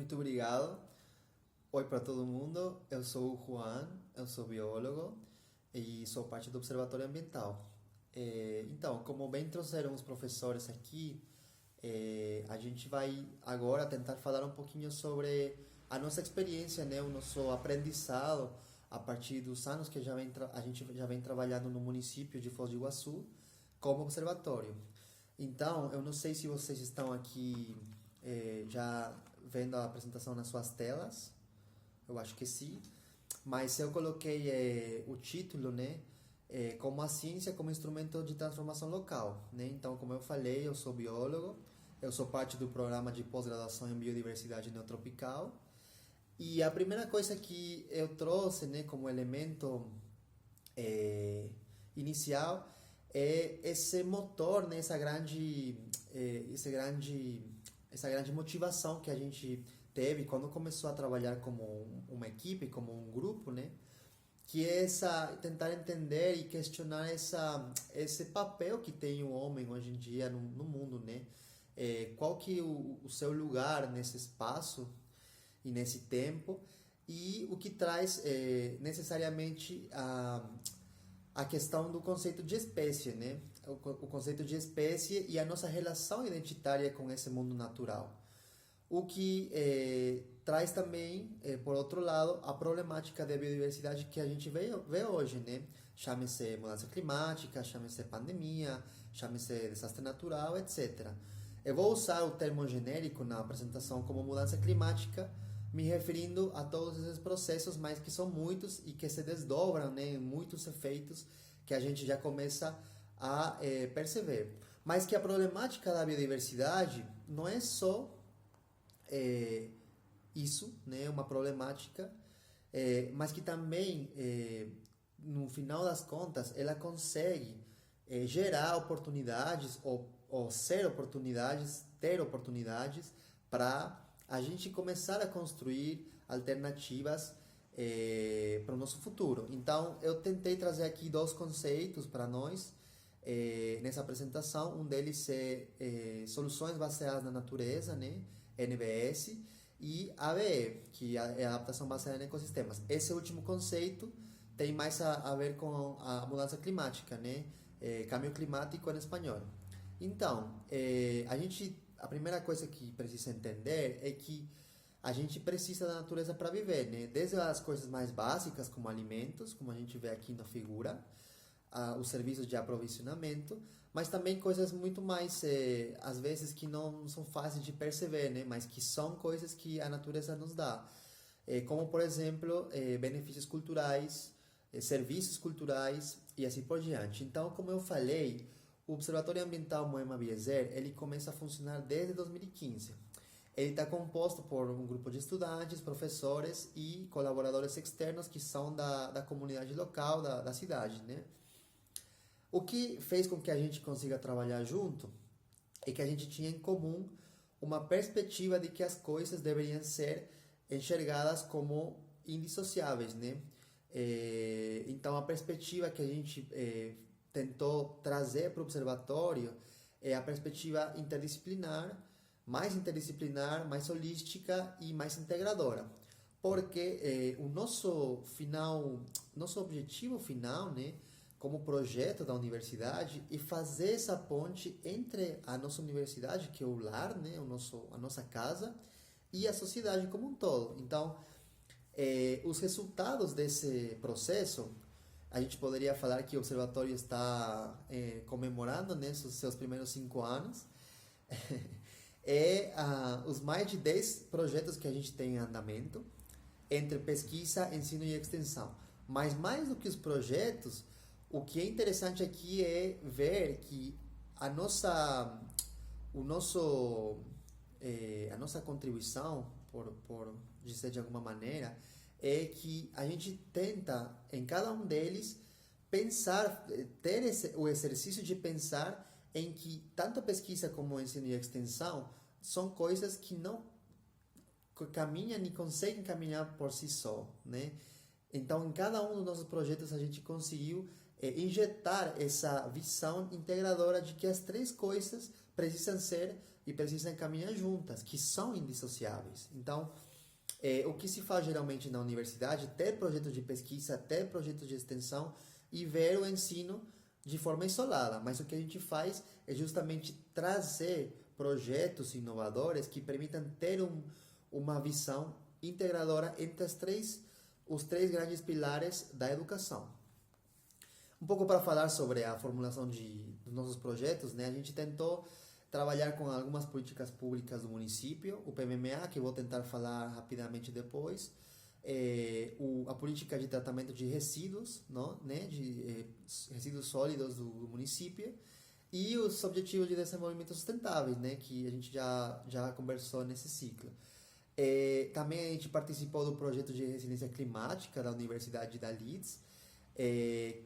Muito obrigado. Oi para todo mundo. Eu sou o Juan, eu sou biólogo e sou parte do Observatório Ambiental. Então, como bem trouxeram os professores aqui, a gente vai agora tentar falar um pouquinho sobre a nossa experiência, né, o nosso aprendizado a partir dos anos que a gente já vem trabalhando no município de Foz do Iguaçu como observatório. Então, eu não sei se vocês estão aqui já vendo a apresentação nas suas telas, eu acho que sim, mas eu coloquei o título, né, como a ciência como instrumento de transformação local, né? Então, como eu falei, eu sou biólogo, eu sou parte do programa de pós-graduação em biodiversidade neotropical, e a primeira coisa que eu trouxe, né, como elemento inicial é esse motor, né, essa grande motivação que a gente teve quando começou a trabalhar como uma equipe, como um grupo, né? Que é tentar entender e questionar esse papel que tem o homem hoje em dia no mundo, né? Qual que é o seu lugar nesse espaço e nesse tempo e o que traz necessariamente a questão do conceito de espécie, né? O conceito de espécie e a nossa relação identitária com esse mundo natural. O que traz também, por outro lado, a problemática da biodiversidade que a gente vê hoje, né? Chame-se mudança climática, chame-se pandemia, chame-se desastre natural, etc. Eu vou usar o termo genérico na apresentação como mudança climática, me referindo a todos esses processos, mas que são muitos e que se desdobram, né, em muitos efeitos que a gente já começa a perceber. Mas que a problemática da biodiversidade não é só isso, né, uma problemática, mas que também, no final das contas, ela consegue gerar oportunidades ou ser oportunidades, ter oportunidades para a gente começar a construir alternativas para o nosso futuro. Então, eu tentei trazer aqui dois conceitos para nós nessa apresentação. Um deles é soluções baseadas na natureza, né? NBS, e ABE, que é a adaptação baseada em ecossistemas. Esse último conceito tem mais a ver com a mudança climática, né? Cambio climático em espanhol. Então, a primeira coisa que precisa entender é que a gente precisa da natureza para viver, né? Desde as coisas mais básicas, como alimentos, como a gente vê aqui na figura, os serviços de aprovisionamento, mas também coisas muito mais, às vezes, que não são fáceis de perceber, né? Mas que são coisas que a natureza nos dá. Como, por exemplo, benefícios culturais, serviços culturais e assim por diante. Então, como eu falei, o Observatório Ambiental Moema Bieser, ele começa a funcionar desde 2015. Ele está composto por um grupo de estudantes, professores e colaboradores externos que são da comunidade local, da cidade, né? O que fez com que a gente consiga trabalhar junto é que a gente tinha em comum uma perspectiva de que as coisas deveriam ser enxergadas como indissociáveis, né? Então, a perspectiva que a gente tentou trazer para o observatório é a perspectiva interdisciplinar, mais holística e mais integradora. Porque nosso objetivo final, né, como projeto da universidade, é fazer essa ponte entre a nossa universidade, que é o lar, né, a nossa casa, e a sociedade como um todo. Então, os resultados desse processo, a gente poderia falar que o observatório está comemorando, né, os seus primeiros 5 anos. Os mais de 10 projetos que a gente tem em andamento, entre pesquisa, ensino e extensão. Mas mais do que os projetos, o que é interessante aqui é ver que o nosso, a nossa contribuição, por dizer de alguma maneira, é que a gente tenta, em cada um deles, pensar, ter o exercício de pensar em que tanto a pesquisa como o ensino e a extensão são coisas que não caminham e conseguem caminhar por si só, né? Então, em cada um dos nossos projetos, a gente conseguiu injetar essa visão integradora de que as três coisas precisam caminhar juntas, que são indissociáveis. Então, o que se faz geralmente na universidade, ter projetos de pesquisa, ter projetos de extensão e ver o ensino de forma isolada. Mas o que a gente faz é justamente trazer projetos inovadores que permitam ter uma visão integradora entre os três grandes pilares da educação. Um pouco para falar sobre a formulação dos nossos projetos, né? A gente tentou trabalhar com algumas políticas públicas do município, o PMMA, que eu vou tentar falar rapidamente depois, a política de tratamento de resíduos, não, né, de resíduos sólidos do município, e os objetivos de desenvolvimento sustentável, né, que a gente já conversou nesse ciclo. Também a gente participou do projeto de resiliência climática da Universidade da Leeds,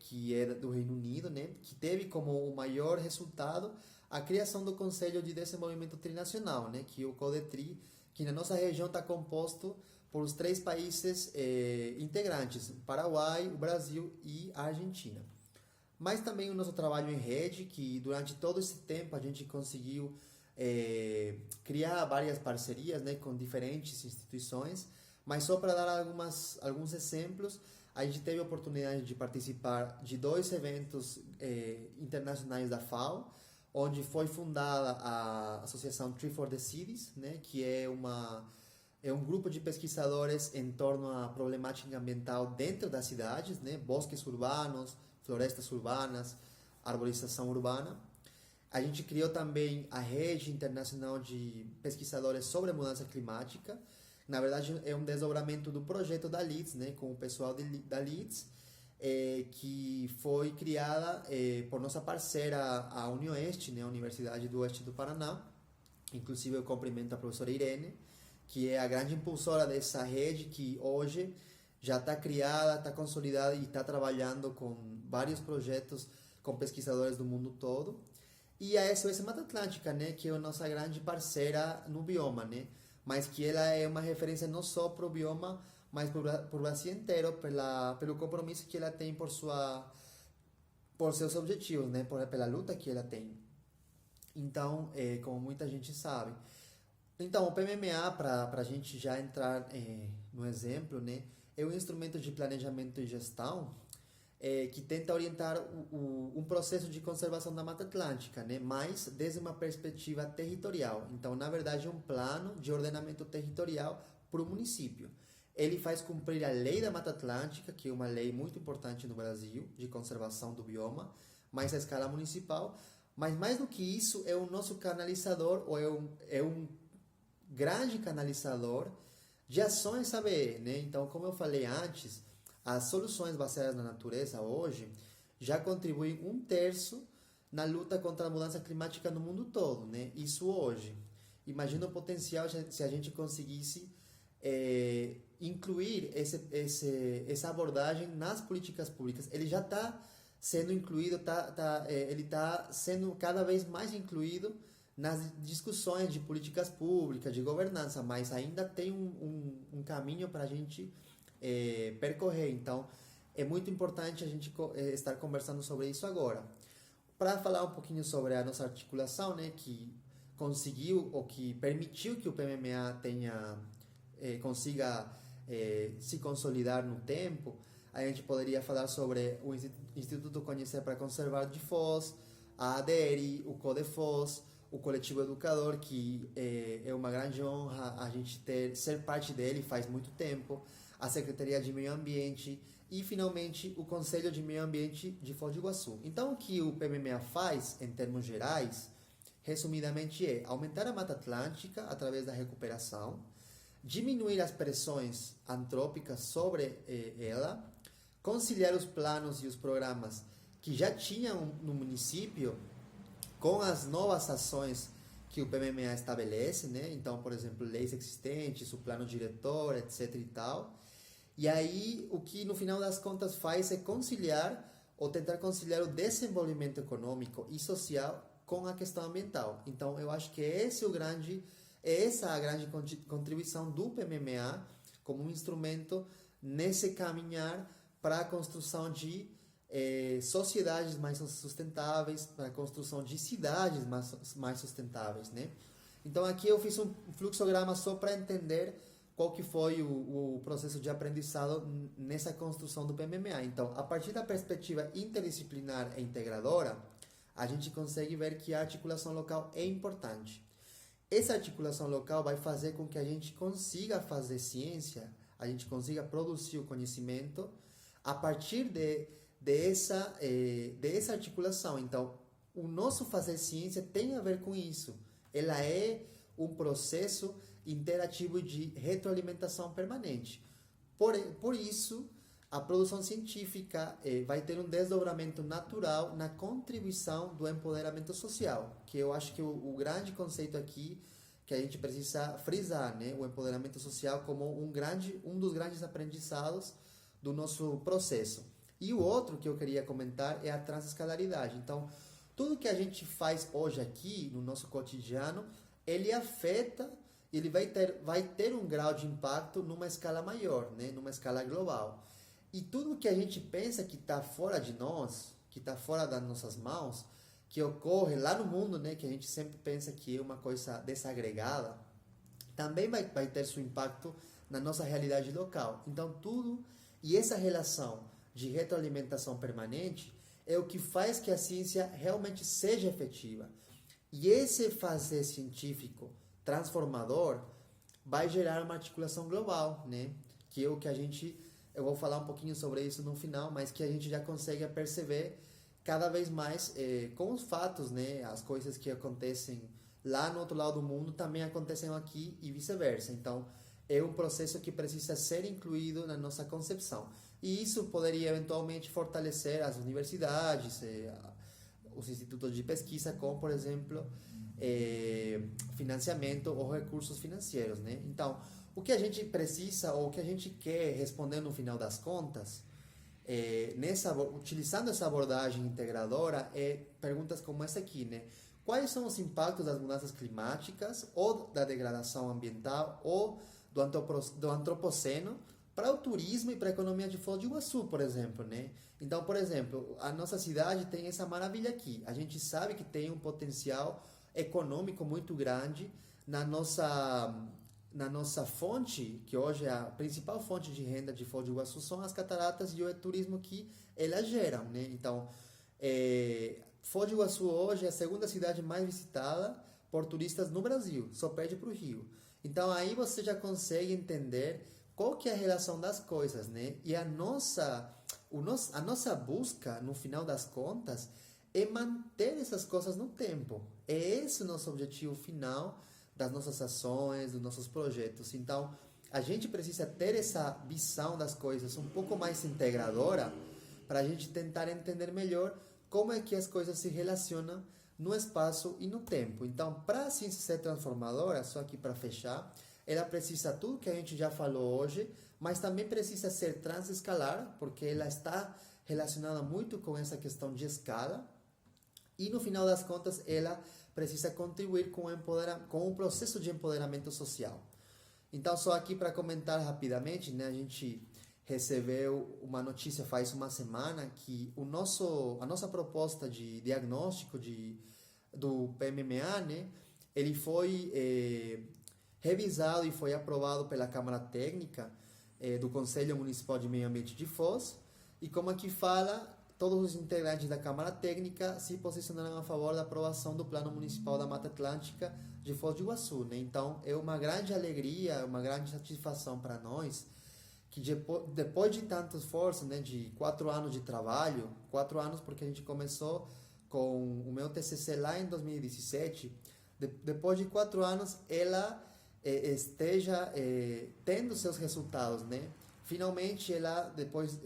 que era do Reino Unido, né, que teve como o maior resultado a criação do Conselho de Desenvolvimento Trinacional, né, que é o CODETRI, que na nossa região está composto por os 3 países integrantes, Paraguai, o Brasil e a Argentina. Mas também o nosso trabalho em rede, que durante todo esse tempo a gente conseguiu criar várias parcerias, né, com diferentes instituições, mas só para dar alguns exemplos, a gente teve a oportunidade de participar de 2 eventos internacionais da FAO, onde foi fundada a Associação Tree for the Cities, né, que é um grupo de pesquisadores em torno à problemática ambiental dentro das cidades, né, bosques urbanos, florestas urbanas, arborização urbana. A gente criou também a Rede Internacional de Pesquisadores sobre Mudança Climática. Na verdade, é um desdobramento do projeto da Leeds, né, com o pessoal da Leeds, que foi criada por nossa parceira, a UniOeste, né, a Universidade do Oeste do Paraná. Inclusive, eu cumprimento a professora Irene, que é a grande impulsora dessa rede, que hoje já está criada, está consolidada e está trabalhando com vários projetos com pesquisadores do mundo todo. E a SOS Mata Atlântica, né, que é a nossa grande parceira no bioma, né, mas que ela é uma referência não só para o bioma, mas para o Brasil inteiro, pelo compromisso que ela tem por seus objetivos, né, pela luta que ela tem. Então, como muita gente sabe. Então, o PMMA, para a gente já entrar no exemplo, né, é um instrumento de planejamento e gestão que tenta orientar um processo de conservação da Mata Atlântica, né, mas desde uma perspectiva territorial. Então, na verdade, é um plano de ordenamento territorial para o município. Ele faz cumprir a Lei da Mata Atlântica, que é uma lei muito importante no Brasil, de conservação do bioma, mas a escala municipal. Mas mais do que isso, é o nosso canalizador, ou é um grande canalizador de ações ABE, né? Então, como eu falei antes, as soluções baseadas na natureza hoje já contribuem 1/3 na luta contra a mudança climática no mundo todo, né? Isso hoje. Imagina o potencial se a gente conseguisse incluir essa abordagem nas políticas públicas. Ele já está sendo incluído, ele está sendo cada vez mais incluído nas discussões de políticas públicas, de governança, mas ainda tem um caminho para a gente percorrer. Então, é muito importante a gente estar conversando sobre isso agora. Para falar um pouquinho sobre a nossa articulação, né, que conseguiu ou que permitiu que o PMMA consiga se consolidar no tempo, a gente poderia falar sobre o Instituto Conhecer para Conservar de Foz, a ADERI, o CODEFOZ, o Coletivo Educador, que é uma grande honra a gente ser parte dele faz muito tempo, a Secretaria de Meio Ambiente e, finalmente, o Conselho de Meio Ambiente de Foz do Iguaçu. Então, o que o PMMA faz, em termos gerais, resumidamente, é aumentar a Mata Atlântica através da recuperação, diminuir as pressões antrópicas sobre ela, conciliar os planos e os programas que já tinham no município com as novas ações que o PMMA estabelece, né? Então, por exemplo, leis existentes, o plano diretor, etc. e tal. E aí, o que no final das contas faz é conciliar ou tentar conciliar o desenvolvimento econômico e social com a questão ambiental. Então, eu acho que essa a grande contribuição do PMMA como um instrumento nesse caminhar para a construção de sociedades mais sustentáveis, para a construção de cidades mais sustentáveis, né? Então aqui eu fiz um fluxograma só para entender qual que foi o processo de aprendizado nessa construção do PMMA. Então, a partir da perspectiva interdisciplinar e integradora, a gente consegue ver que a articulação local é importante. Essa articulação local vai fazer com que a gente consiga fazer ciência, a gente consiga produzir o conhecimento a partir dessa articulação. Então, o nosso fazer ciência tem a ver com isso. Ela é um processo interativo de retroalimentação permanente. Por isso, a produção científica vai ter um desdobramento natural na contribuição do empoderamento social, que eu acho que o grande conceito aqui que a gente precisa frisar, né? O empoderamento social como um dos grandes aprendizados do nosso processo. E o outro que eu queria comentar é a transescalaridade. Então, tudo que a gente faz hoje aqui no nosso cotidiano, ele afeta, ele vai ter um grau de impacto numa escala maior, né? Numa escala global. E tudo que a gente pensa que está fora de nós, que está fora das nossas mãos, que ocorre lá no mundo, né? Que a gente sempre pensa que é uma coisa desagregada, também vai ter seu impacto na nossa realidade local. Então, tudo, e essa relação de retroalimentação permanente é o que faz que a ciência realmente seja efetiva. E esse fazer científico transformador vai gerar uma articulação global, né? Que é o que eu vou falar um pouquinho sobre isso no final, mas que a gente já consegue perceber cada vez mais com os fatos, né? As coisas que acontecem lá no outro lado do mundo também acontecem aqui e vice-versa. Então, é um processo que precisa ser incluído na nossa concepção. E isso poderia eventualmente fortalecer as universidades, os institutos de pesquisa, como, por exemplo, financiamento ou recursos financeiros, né? Então, o que a gente precisa ou o que a gente quer responder no final das contas, utilizando essa abordagem integradora, perguntas como essa aqui, né? Quais são os impactos das mudanças climáticas ou da degradação ambiental ou do antropoceno para o turismo e para a economia de Foz do Iguaçu, por exemplo, né? Então, por exemplo, a nossa cidade tem essa maravilha aqui. A gente sabe que tem um potencial econômico muito grande na nossa fonte, que hoje é a principal fonte de renda de Foz do Iguaçu, são as cataratas e o turismo que elas geram, né? Então, Foz do Iguaçu hoje é a segunda cidade mais visitada por turistas no Brasil, só perde para o Rio. Então, aí você já consegue entender qual que é a relação das coisas, né? E a nossa busca, no final das contas, é manter essas coisas no tempo. É esse o nosso objetivo final das nossas ações, dos nossos projetos. Então, a gente precisa ter essa visão das coisas um pouco mais integradora para a gente tentar entender melhor como é que as coisas se relacionam no espaço e no tempo. Então, para a ciência ser transformadora, só aqui para fechar, ela precisa tudo que a gente já falou hoje, mas também precisa ser transescalar, porque ela está relacionada muito com essa questão de escala. E no final das contas, ela precisa contribuir com o processo de empoderamento social. Então, só aqui para comentar rapidamente, né, a gente recebeu uma notícia faz uma semana que a nossa proposta de diagnóstico do PMMA, né, ele foi revisado e foi aprovado pela Câmara Técnica do Conselho Municipal de Meio Ambiente de Foz, e como aqui fala, todos os integrantes da Câmara Técnica se posicionaram a favor da aprovação do Plano Municipal da Mata Atlântica de Foz do Iguaçu, né? Então, é uma grande alegria, uma grande satisfação para nós, que depois de tanto esforço, né, de 4 anos de trabalho, 4 anos porque a gente começou com o meu TCC lá em 2017, depois de 4 anos, ela esteja tendo seus resultados, né? Finalmente, ela, depois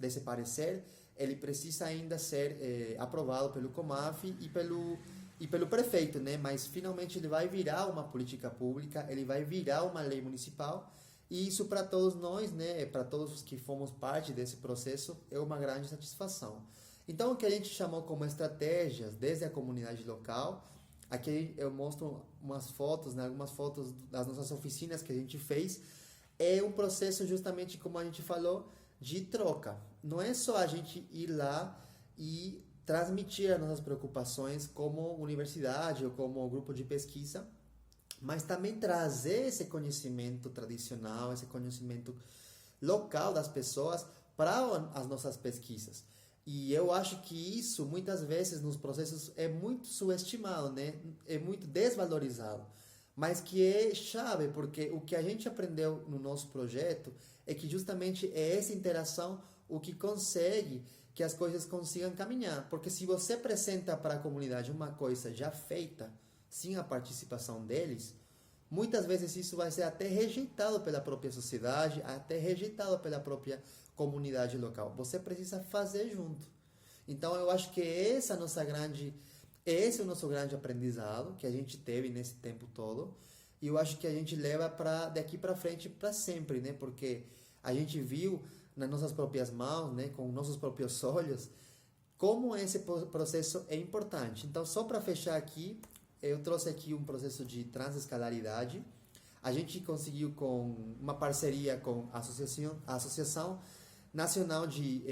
desse parecer, ele precisa ainda ser aprovado pelo COMAF e pelo prefeito, né? Mas finalmente ele vai virar uma política pública, ele vai virar uma lei municipal, e isso para todos nós, né? Para todos os que fomos parte desse processo, é uma grande satisfação. Então, o que a gente chamou como estratégias desde a comunidade local, aqui eu mostro umas fotos, né? Algumas fotos das nossas oficinas que a gente fez. É um processo justamente, como a gente falou, de troca. não é só a gente ir lá e transmitir as nossas preocupações como universidade ou como grupo de pesquisa, mas também trazer esse conhecimento tradicional, esse conhecimento local das pessoas para as nossas pesquisas. E eu acho que isso, muitas vezes, nos processos é muito subestimado, né? É muito desvalorizado. Mas que é chave, porque o que a gente aprendeu no nosso projeto é que justamente é essa interação o que consegue que as coisas consigam caminhar. Porque se você apresenta para a comunidade uma coisa já feita, sem a participação deles, muitas vezes isso vai ser até rejeitado pela própria sociedade, até rejeitado pela própria comunidade local. Você precisa fazer junto. Então eu acho que esse é o nosso grande aprendizado que a gente teve nesse tempo todo. E eu acho que a gente leva para daqui para frente para sempre, né? Porque a gente viu nas nossas próprias mãos, né, com nossos próprios olhos, como esse processo é importante. Então, só para fechar aqui, eu trouxe aqui um processo de transescalaridade. A gente conseguiu com uma parceria com a Associação Nacional de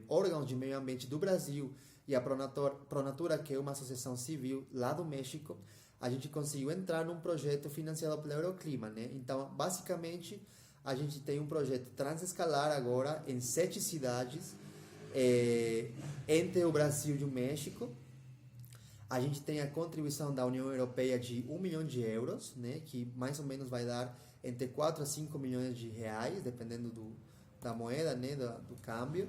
Órgãos de Meio Ambiente do Brasil e a Pronatura, que é uma associação civil lá do México, a gente conseguiu entrar num projeto financiado pela Euroclima, né? Então, basicamente, a gente tem um projeto transescalar agora em 7 cidades entre o Brasil e o México. A gente tem a contribuição da União Europeia de 1 milhão de euros, né, que mais ou menos vai dar entre 4 a 5 milhões de reais, dependendo da moeda, né, do câmbio.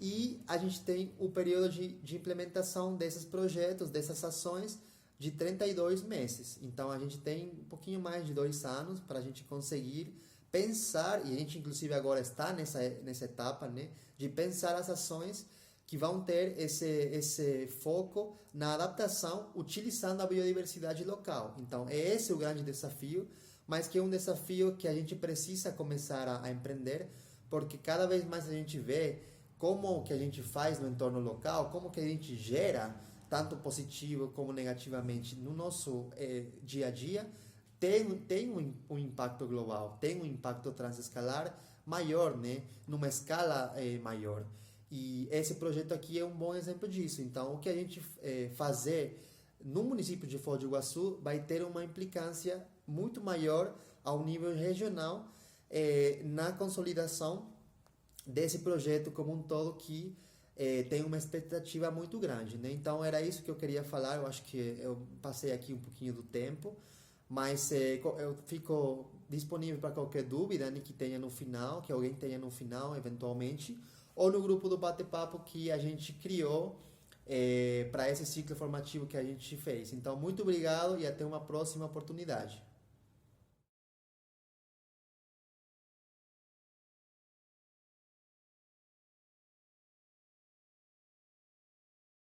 E a gente tem o período de implementação desses projetos, dessas ações, de 32 meses. Então, a gente tem um pouquinho mais de 2 anos para a gente conseguir pensar, e a gente inclusive agora está nessa etapa, né, de pensar as ações que vão ter esse foco na adaptação, utilizando a biodiversidade local. Então, é esse o grande desafio, mas que é um desafio que a gente precisa começar a empreender, porque cada vez mais a gente vê como que a gente faz no entorno local, como que a gente gera, tanto positivo como negativamente, no nosso dia a dia, tem um impacto global, tem um impacto transescalar maior, né? Numa escala maior. E esse projeto aqui é um bom exemplo disso. Então, o que a gente fazer no município de Foz do Iguaçu vai ter uma implicância muito maior ao nível regional na consolidação desse projeto como um todo, que tem uma expectativa muito grande, né? Então, era isso que eu queria falar. Eu acho que eu passei aqui um pouquinho do tempo, mas eu fico disponível para qualquer dúvida, né, que alguém tenha no final, eventualmente, ou no grupo do bate-papo que a gente criou para esse ciclo formativo que a gente fez. Então, muito obrigado e até uma próxima oportunidade.